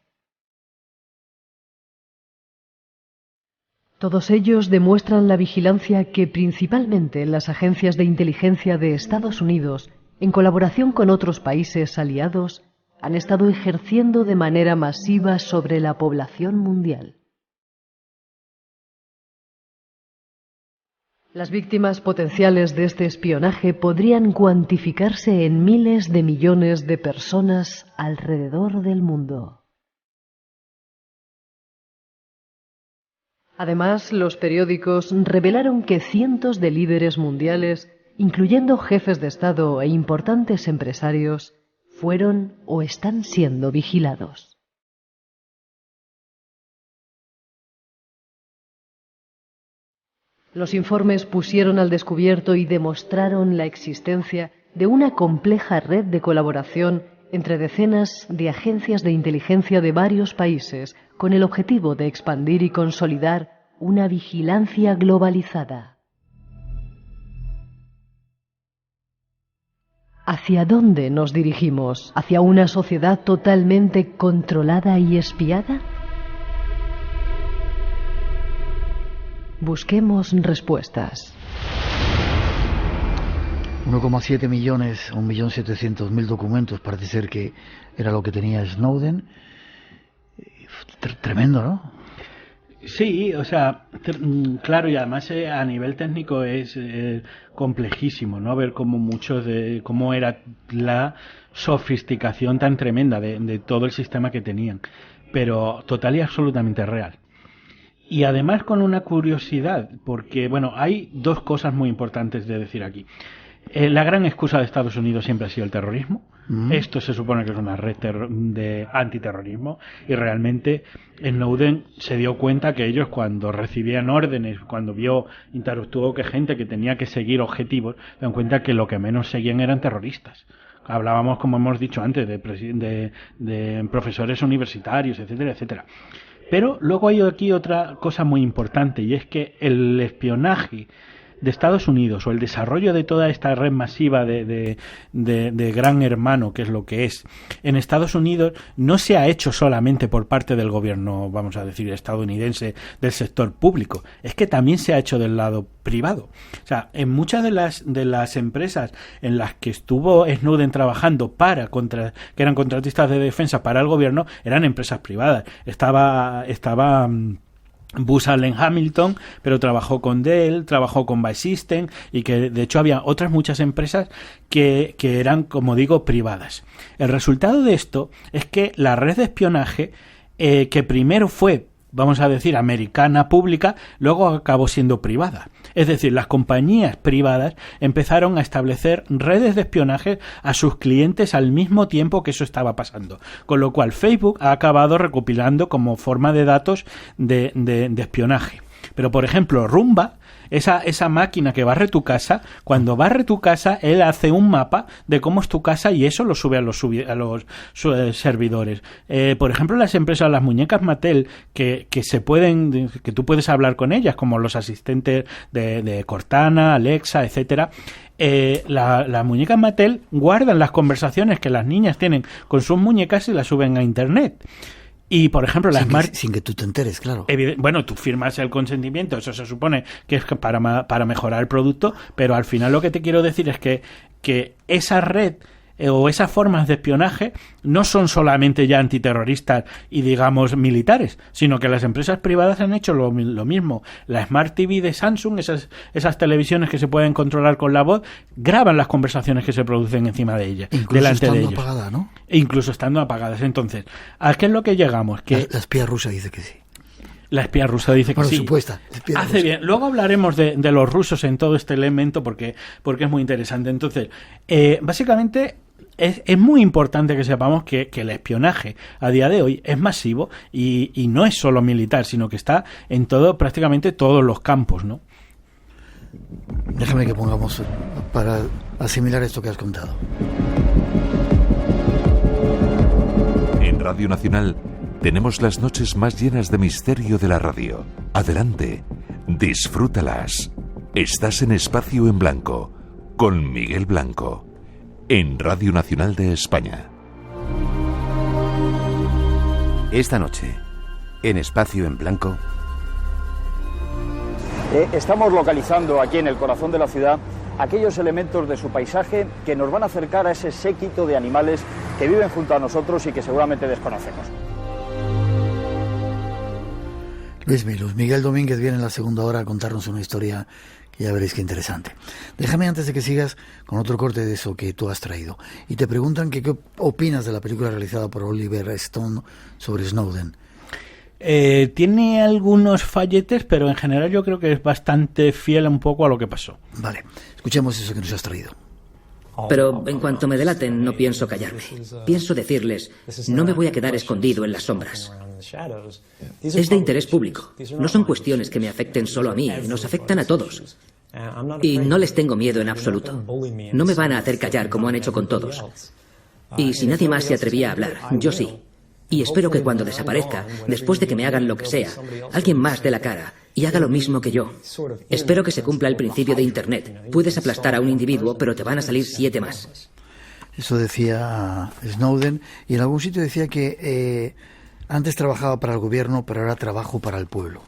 Todos ellos demuestran la vigilancia que principalmente las agencias de inteligencia de Estados Unidos, en colaboración con otros países aliados, han estado ejerciendo de manera masiva sobre la población mundial. Las víctimas potenciales de este espionaje podrían cuantificarse en miles de millones de personas alrededor del mundo. Además, los periódicos revelaron que cientos de líderes mundiales, incluyendo jefes de Estado e importantes empresarios, fueron o están siendo vigilados. Los informes pusieron al descubierto y demostraron la existencia de una compleja red de colaboración entre decenas de agencias de inteligencia de varios países con el objetivo de expandir y consolidar una vigilancia globalizada. ¿Hacia dónde nos dirigimos? ¿Hacia una sociedad totalmente controlada y espiada? Busquemos respuestas. 1,7 millones, 1.700.000 documentos, parece ser que era lo que tenía Snowden. Tremendo, ¿no? Sí, o sea, claro, y además a nivel técnico es complejísimo, ¿no? Ver cómo era la sofisticación tan tremenda de todo el sistema que tenían, pero total y absolutamente real. Y además con una curiosidad, porque, bueno, hay dos cosas muy importantes de decir aquí. La gran excusa de Estados Unidos siempre ha sido el terrorismo. Esto se supone que es una red de antiterrorismo, y realmente Snowden se dio cuenta que ellos, cuando recibían órdenes, cuando interactuó con gente que tenía que seguir objetivos, se dieron cuenta que lo que menos seguían eran terroristas. Hablábamos, como hemos dicho antes, de profesores universitarios, etcétera, etcétera. Pero luego hay aquí otra cosa muy importante, y es que el espionaje de Estados Unidos, o el desarrollo de toda esta red masiva de Gran Hermano, que es lo que es, en Estados Unidos no se ha hecho solamente por parte del gobierno, vamos a decir, estadounidense, del sector público, es que también se ha hecho del lado privado. O sea, en muchas de las empresas en las que estuvo Snowden trabajando que eran contratistas de defensa para el gobierno, eran empresas privadas. Estaba Booz Allen Hamilton, pero trabajó con Dell, trabajó con Vice System, y que de hecho había otras muchas empresas que eran, como digo, privadas. El resultado de esto es que la red de espionaje, que primero fue, vamos a decir, americana, pública, luego acabó siendo privada. Es decir, las compañías privadas empezaron a establecer redes de espionaje a sus clientes al mismo tiempo que eso estaba pasando. Con lo cual Facebook ha acabado recopilando como forma de datos de espionaje. Pero, por ejemplo, Rumba, esa máquina que barre tu casa, cuando barre tu casa, él hace un mapa de cómo es tu casa y eso lo sube a los servidores. Por ejemplo, las empresas, las muñecas Mattel, que tú puedes hablar con ellas, como los asistentes de Cortana, Alexa, etcétera. Las muñecas Mattel guardan las conversaciones que las niñas tienen con sus muñecas y las suben a internet. Y, por ejemplo, la Smart... Sin que tú te enteres, claro. Bueno, tú firmas el consentimiento, eso se supone que es para mejorar el producto, pero al final lo que te quiero decir es que esa red o esas formas de espionaje no son solamente ya antiterroristas y, digamos, militares, sino que las empresas privadas han hecho lo mismo. La Smart TV de Samsung, esas televisiones que se pueden controlar con la voz, graban las conversaciones que se producen encima de ellas, delante de ellos. Incluso estando apagada, ¿no? Incluso estando apagadas. Entonces, ¿a qué es lo que llegamos? Que la espía rusa dice que sí. La espía rusa dice que sí. Supuesta. Hace bien. Luego hablaremos de los rusos en todo este elemento porque es muy interesante. Entonces, básicamente... Es muy importante que sepamos que el espionaje a día de hoy es masivo y no es solo militar, sino que está en prácticamente todos los campos, ¿no? Déjame que pongamos para asimilar esto que has contado. En Radio Nacional tenemos las noches más llenas de misterio de la radio. Adelante, disfrútalas. Estás en Espacio en Blanco, con Miguel Blanco. En Radio Nacional de España. Esta noche, en Espacio en Blanco. Estamos localizando aquí en el corazón de la ciudad aquellos elementos de su paisaje que nos van a acercar a ese séquito de animales que viven junto a nosotros y que seguramente desconocemos. Luis Miguel Domínguez viene en la segunda hora a contarnos una historia que ya veréis qué interesante. Déjame, antes de que sigas, con otro corte de eso que tú has traído. Y te preguntan qué opinas de la película realizada por Oliver Stone sobre Snowden. Tiene algunos falletes, pero en general yo creo que es bastante fiel un poco a lo que pasó. Vale, escuchemos eso que nos has traído. Pero en cuanto me delaten, no pienso callarme. Pienso decirles, no me voy a quedar escondido en las sombras. Es de interés público. No son cuestiones que me afecten solo a mí, nos afectan a todos. Y no les tengo miedo en absoluto. No me van a hacer callar como han hecho con todos. Y si nadie más se atrevía a hablar, yo sí. Y espero que cuando desaparezca, después de que me hagan lo que sea, alguien más dé la cara y haga lo mismo que yo. Espero que se cumpla el principio de Internet. Puedes aplastar a un individuo, pero te van a salir 7 más. Eso decía Snowden, y en algún sitio decía que antes trabajaba para el gobierno, pero ahora trabajo para el pueblo.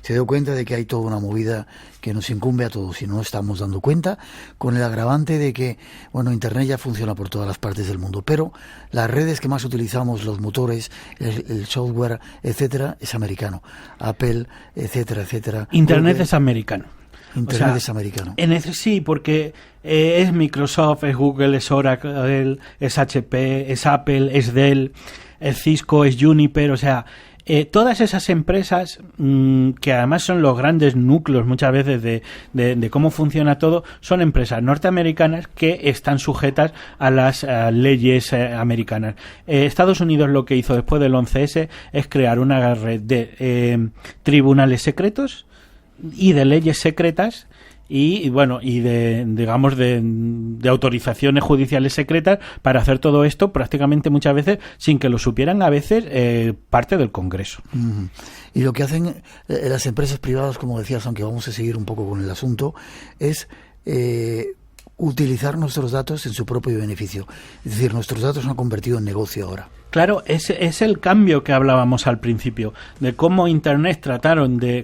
Se dio cuenta de que hay toda una movida que nos incumbe a todos y no estamos dando cuenta, con el agravante de que, bueno, Internet ya funciona por todas las partes del mundo, pero las redes que más utilizamos, los motores, el software, etcétera, es americano. Apple, etcétera, etcétera. Internet Google, es americano. Internet es americano. Sí, porque es Microsoft, es Google, es Oracle, es HP, es Apple, es Dell, es Cisco, es Juniper, o sea... todas esas empresas que además son los grandes núcleos muchas veces de cómo funciona todo, son empresas norteamericanas que están sujetas a las leyes americanas. Estados Unidos lo que hizo después del 11S es crear una red de tribunales secretos y de leyes secretas y bueno, y de autorizaciones judiciales secretas para hacer todo esto prácticamente muchas veces sin que lo supieran a veces parte del Congreso. Y lo que hacen las empresas privadas, como decías, aunque vamos a seguir un poco con el asunto, es utilizar nuestros datos en su propio beneficio. Es decir, nuestros datos se han convertido en negocio ahora. Claro, es el cambio que hablábamos al principio, de cómo Internet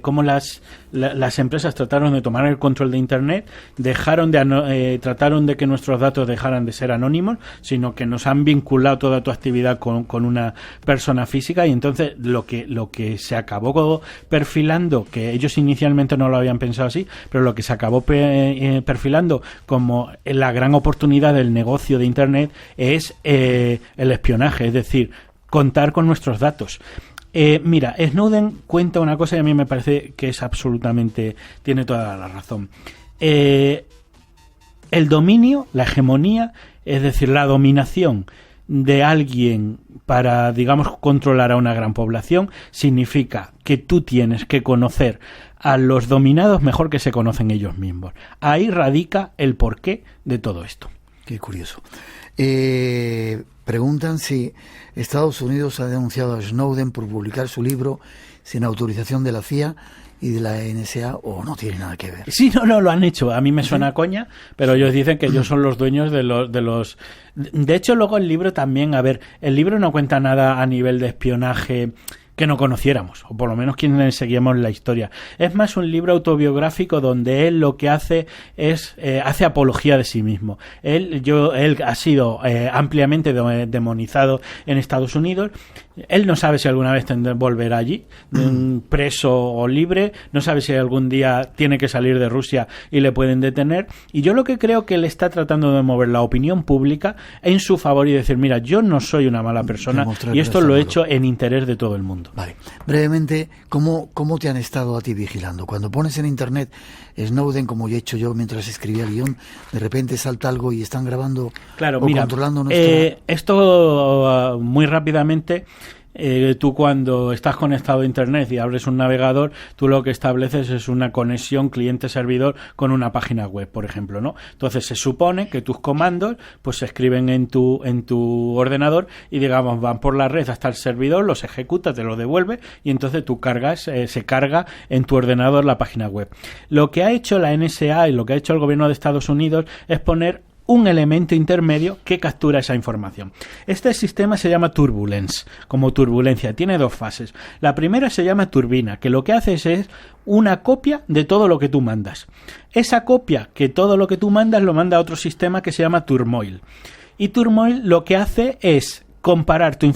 cómo las empresas trataron de tomar el control de Internet, trataron de que nuestros datos dejaran de ser anónimos, sino que nos han vinculado toda tu actividad con una persona física, y entonces lo que se acabó perfilando, que ellos inicialmente no lo habían pensado así, pero lo que se acabó perfilando como la gran oportunidad del negocio de Internet es el espionaje, es decir, contar con nuestros datos. Mira, Snowden cuenta una cosa y a mí me parece que es absolutamente, tiene toda la razón. El dominio, la hegemonía, es decir, la dominación de alguien para, digamos, controlar a una gran población, significa que tú tienes que conocer a los dominados mejor que se conocen ellos mismos. Ahí radica el porqué de todo esto. Qué curioso. Preguntan si Estados Unidos ha denunciado a Snowden por publicar su libro sin autorización de la CIA y de la NSA, o no tiene nada que ver. Sí, no, lo han hecho. A mí me suena coña, pero ellos dicen que ellos son los dueños de los... De hecho, luego el libro también, el libro no cuenta nada a nivel de espionaje que no conociéramos, o por lo menos quienes seguíamos la historia. Es más un libro autobiográfico donde él lo que hace es hace apología de sí mismo. Él ha sido ampliamente demonizado en Estados Unidos. Él no sabe si alguna vez tendrá que volver allí, preso o libre. No sabe si algún día tiene que salir de Rusia y le pueden detener. Y yo lo que creo que él está tratando de mover la opinión pública en su favor y decir, mira, yo no soy una mala persona y esto lo he hecho en interés de todo el mundo. Vale. Brevemente, ¿cómo te han estado a ti vigilando? Cuando pones en internet Snowden, como he hecho yo mientras escribía el guión, de repente salta algo y están grabando controlando nuestra... Esto muy rápidamente... tú cuando estás conectado a internet y abres un navegador, tú lo que estableces es una conexión cliente-servidor con una página web, por ejemplo, ¿no? Entonces se supone que tus comandos pues se escriben en tu ordenador y, digamos, van por la red hasta el servidor, los ejecuta, te lo devuelve y entonces tú se carga en tu ordenador la página web. Lo que ha hecho la NSA y lo que ha hecho el gobierno de Estados Unidos es poner un elemento intermedio que captura esa información. Este sistema se llama Turbulence, como turbulencia. Tiene 2 fases. La primera se llama turbina, que lo que hace es una copia de todo lo que tú mandas. Esa copia, que todo lo que tú mandas lo manda a otro sistema que se llama Turmoil. Y Turmoil lo que hace es comparar tu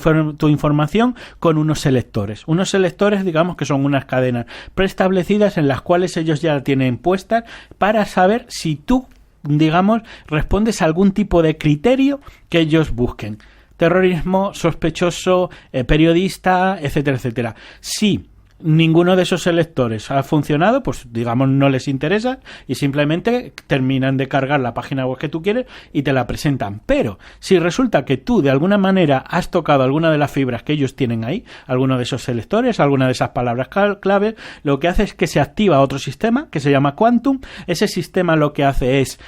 información con unos selectores. Unos selectores, digamos, que son unas cadenas preestablecidas en las cuales ellos ya la tienen puestas para saber si tú, digamos, respondes a algún tipo de criterio que ellos busquen. Terrorismo, sospechoso, periodista, etcétera, etcétera. Si ninguno de esos selectores ha funcionado, pues digamos no les interesa y simplemente terminan de cargar la página web que tú quieres y te la presentan. Pero si resulta que tú de alguna manera has tocado alguna de las fibras que ellos tienen ahí, alguno de esos selectores, alguna de esas palabras clave, lo que hace es que se activa otro sistema que se llama Quantum. Ese sistema lo que hace es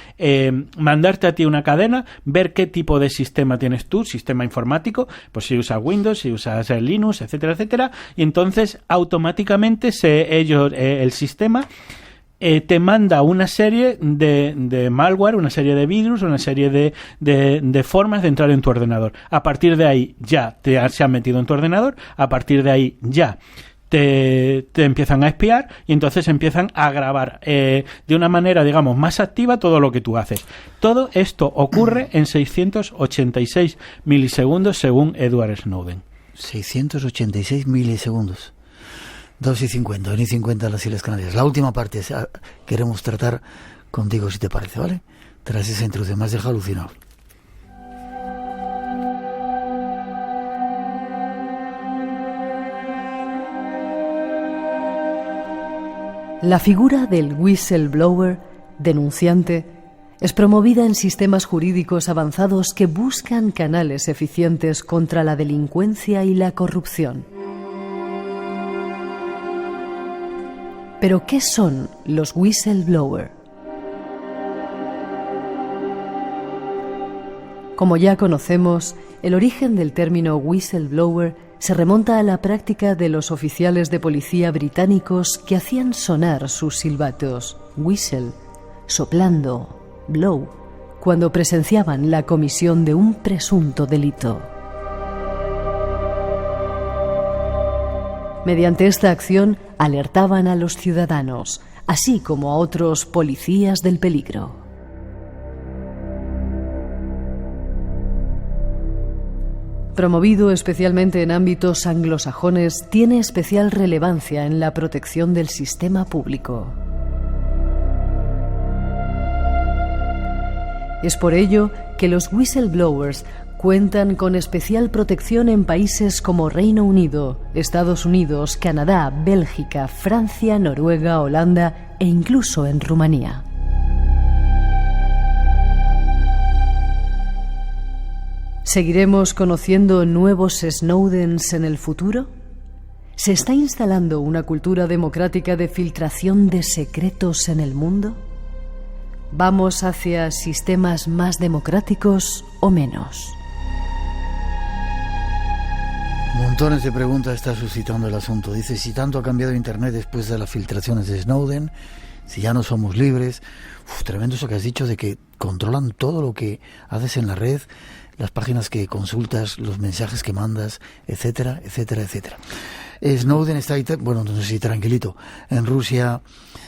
mandarte a ti una cadena, ver qué tipo de sistema tienes tú, sistema informático, pues si usas Windows, si usas Linux, etcétera, etcétera, y entonces automáticamente el sistema te manda una serie de malware, una serie de virus, una serie de formas de entrar en tu ordenador. A partir de ahí ya se han metido en tu ordenador, a partir de ahí ya te empiezan a espiar y entonces empiezan a grabar de una manera, digamos, más activa todo lo que tú haces. Todo esto ocurre en 686 milisegundos según Edward Snowden. 686 milisegundos. 2:50, 1:50 las Islas Canarias. La última parte queremos tratar contigo, si te parece, ¿vale? Tras esa introducción, me has dejado alucinado. La figura del whistleblower, denunciante, es promovida en sistemas jurídicos avanzados que buscan canales eficientes contra la delincuencia y la corrupción. Pero, ¿qué son los whistleblower? Como ya conocemos, el origen del término whistleblower se remonta a la práctica de los oficiales de policía británicos que hacían sonar sus silbatos, whistle, soplando, blow, cuando presenciaban la comisión de un presunto delito. Mediante esta acción alertaban a los ciudadanos, así como a otros policías del peligro. Promovido especialmente en ámbitos anglosajones, tiene especial relevancia en la protección del sistema público. Es por ello que los whistleblowers cuentan con especial protección en países como Reino Unido, Estados Unidos, Canadá, Bélgica, Francia, Noruega, Holanda e incluso en Rumanía. ¿Seguiremos conociendo nuevos Snowdens en el futuro? ¿Se está instalando una cultura democrática de filtración de secretos en el mundo? ¿Vamos hacia sistemas más democráticos o menos? Montones de preguntas está suscitando el asunto. Dice, si tanto ha cambiado Internet después de las filtraciones de Snowden, si ya no somos libres. Tremendo eso que has dicho de que controlan todo lo que haces en la red, las páginas que consultas, los mensajes que mandas, etcétera, etcétera, etcétera. Snowden está ahí, bueno, no sé si tranquilito, en Rusia,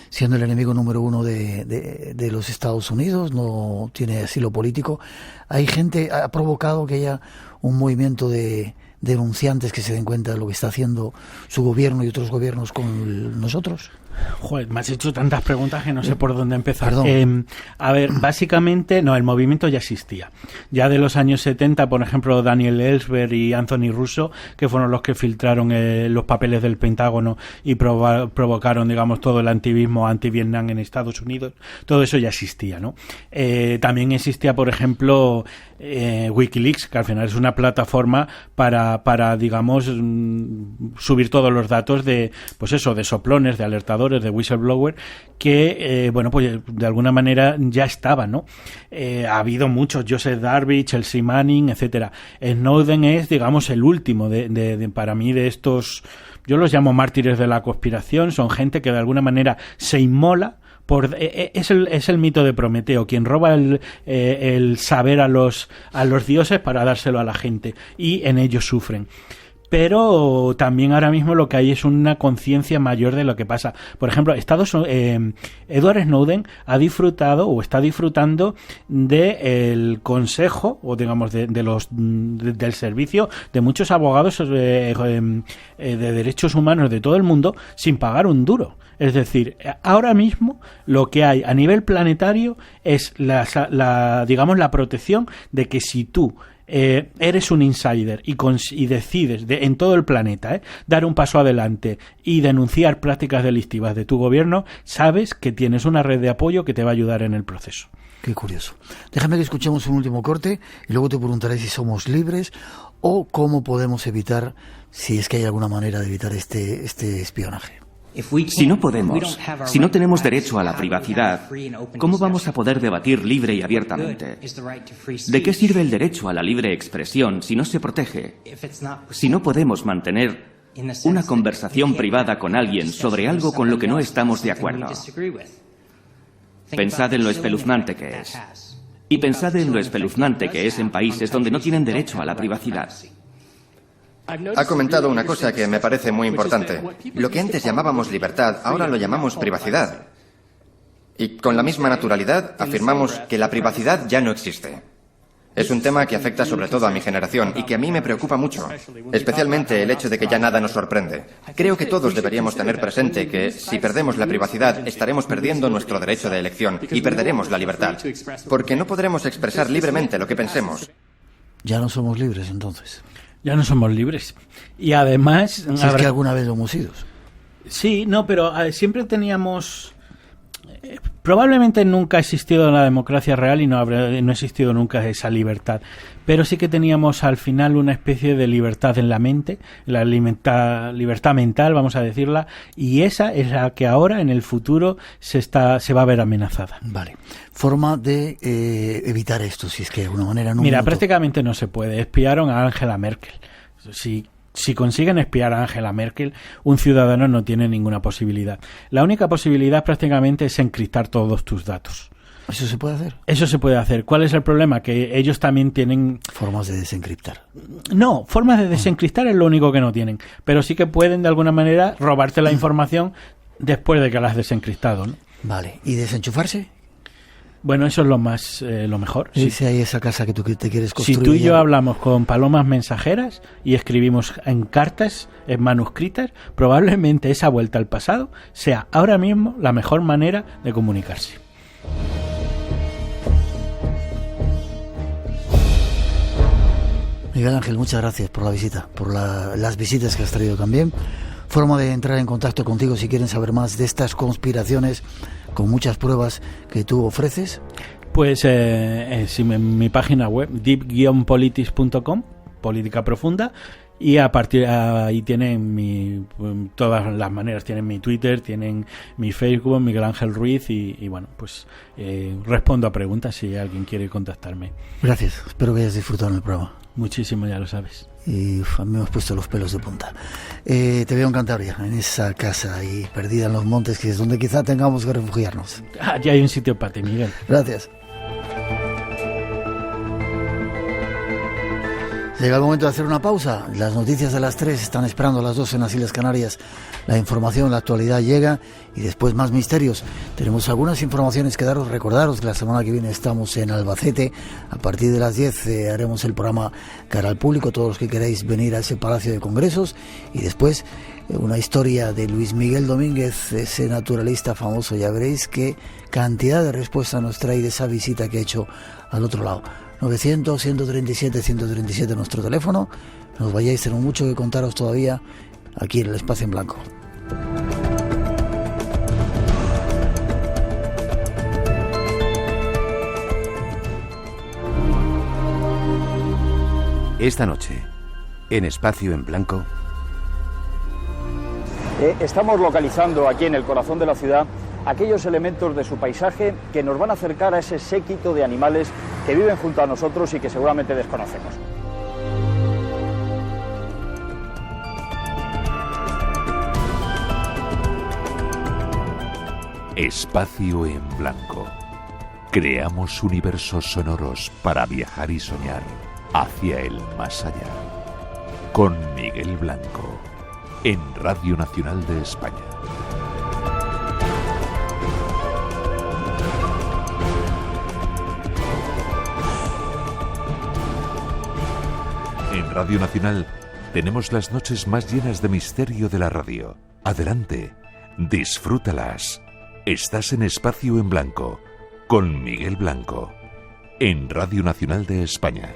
siendo el enemigo número uno de los Estados Unidos, no tiene asilo político. Hay gente, ha provocado que haya un movimiento de denunciantes que se den cuenta de lo que está haciendo su gobierno y otros gobiernos con nosotros. Joder, me has hecho tantas preguntas que no sé por dónde empezar. A ver, básicamente, no, el movimiento ya existía. Ya de los años 70, por ejemplo, Daniel Ellsberg y Anthony Russo, que fueron los que filtraron los papeles del Pentágono y provocaron, digamos, todo el activismo anti-Vietnam en Estados Unidos, todo eso ya existía, ¿no? También existía, por ejemplo, Wikileaks, que al final es una plataforma para digamos, subir todos los datos de, pues eso, de soplones, de alertadores, de whistleblower, que, bueno, pues de alguna manera ya estaban, ¿no? Ha habido muchos, Joseph Darby, Chelsea Manning, etcétera. Snowden es, digamos, el último para mí de estos, yo los llamo mártires de la conspiración, son gente que de alguna manera se inmola. Es el mito de Prometeo, quien roba el saber a los dioses para dárselo a la gente, y en ellos sufren. Pero también ahora mismo lo que hay es una conciencia mayor de lo que pasa. Por ejemplo, Edward Snowden ha disfrutado o está disfrutando del consejo, o digamos del servicio de muchos abogados de derechos humanos de todo el mundo sin pagar un duro. Es decir, ahora mismo lo que hay a nivel planetario es digamos la protección de que si tú eres un insider y decides en todo el planeta dar un paso adelante y denunciar prácticas delictivas de tu gobierno, sabes que tienes una red de apoyo que te va a ayudar en el proceso. Qué curioso. Déjame que escuchemos un último corte y luego te preguntaré si somos libres o cómo podemos evitar, si es que hay alguna manera de evitar este espionaje. Si no podemos, si no tenemos derecho a la privacidad, ¿cómo vamos a poder debatir libre y abiertamente? ¿De qué sirve el derecho a la libre expresión si no se protege? Si no podemos mantener una conversación privada con alguien sobre algo con lo que no estamos de acuerdo. Pensad en lo espeluznante que es. Y pensad en lo espeluznante que es en países donde no tienen derecho a la privacidad. Ha comentado una cosa que me parece muy importante. Lo que antes llamábamos libertad, ahora lo llamamos privacidad. Y con la misma naturalidad afirmamos que la privacidad ya no existe. Es un tema que afecta sobre todo a mi generación y que a mí me preocupa mucho, especialmente el hecho de que ya nada nos sorprende. Creo que todos deberíamos tener presente que si perdemos la privacidad estaremos perdiendo nuestro derecho de elección y perderemos la libertad, porque no podremos expresar libremente lo que pensemos. Ya no somos libres entonces. Ya no somos libres. Y además... Si es que alguna vez lo hemos sido. Sí, no, pero siempre teníamos... Probablemente nunca ha existido la democracia real y no ha existido nunca esa libertad, pero sí que teníamos al final una especie de libertad en la mente, la libertad mental, vamos a decirla, y esa es la que ahora en el futuro se va a ver amenazada. Vale. Forma de evitar esto, si es que de alguna manera no. Mira, prácticamente no se puede. Espiaron a Angela Merkel. Si consiguen espiar a Angela Merkel, un ciudadano no tiene ninguna posibilidad. La única posibilidad prácticamente es encriptar todos tus datos. ¿Eso se puede hacer? Eso se puede hacer. ¿Cuál es el problema? Que ellos también tienen... Formas de desencriptar. No, formas de desencriptar es lo único que no tienen. Pero sí que pueden de alguna manera robarte la información después de que la has desencriptado, ¿no? Vale. ¿Y desenchufarse? Bueno, eso es lo mejor. Sí. Si hay esa casa que tú te quieres construir. Si tú y yo hablamos con palomas mensajeras y escribimos en cartas, en manuscritas, probablemente esa vuelta al pasado sea ahora mismo la mejor manera de comunicarse. Miguel Ángel, muchas gracias por la visita, por las visitas que has traído también. Forma de entrar en contacto contigo si quieren saber más de estas conspiraciones con muchas pruebas que tú ofreces. Pues en mi página web, deep-politics.com, política profunda, y a partir de ahí tienen todas las maneras, tienen mi Twitter, tienen mi Facebook, Miguel Ángel Ruiz, y bueno, pues respondo a preguntas si alguien quiere contactarme. Gracias, espero que hayas disfrutado el programa. Muchísimo, ya lo sabes. Y a mí me has puesto los pelos de punta. Te veo en Cantabria, en esa casa ahí perdida en los montes, que es donde quizá tengamos que refugiarnos. Ya hay un sitio para ti, Miguel. Gracias. Llega el momento de hacer una pausa. Las noticias de las 3 están esperando a las 2 en las Islas Canarias. La información, la actualidad llega y después más misterios. Tenemos algunas informaciones que daros. Recordaros que la semana que viene estamos en Albacete. A partir de las 10 haremos el programa Cara al Público. Todos los que queráis venir a ese Palacio de Congresos. Y después una historia de Luis Miguel Domínguez, ese naturalista famoso. Ya veréis qué cantidad de respuesta nos trae de esa visita que ha hecho al otro lado. 900-137-137 nuestro teléfono. No os vayáis, tenemos mucho que contaros todavía aquí en el Espacio en Blanco. Esta noche, en Espacio en Blanco... Estamos localizando aquí en el corazón de la ciudad aquellos elementos de su paisaje que nos van a acercar a ese séquito de animales que viven junto a nosotros y que seguramente desconocemos. Espacio en Blanco. Creamos universos sonoros para viajar y soñar hacia el más allá. Con Miguel Blanco, en Radio Nacional de España. En Radio Nacional tenemos las noches más llenas de misterio de la radio. Adelante, disfrútalas. Estás en Espacio en Blanco, con Miguel Blanco, en Radio Nacional de España.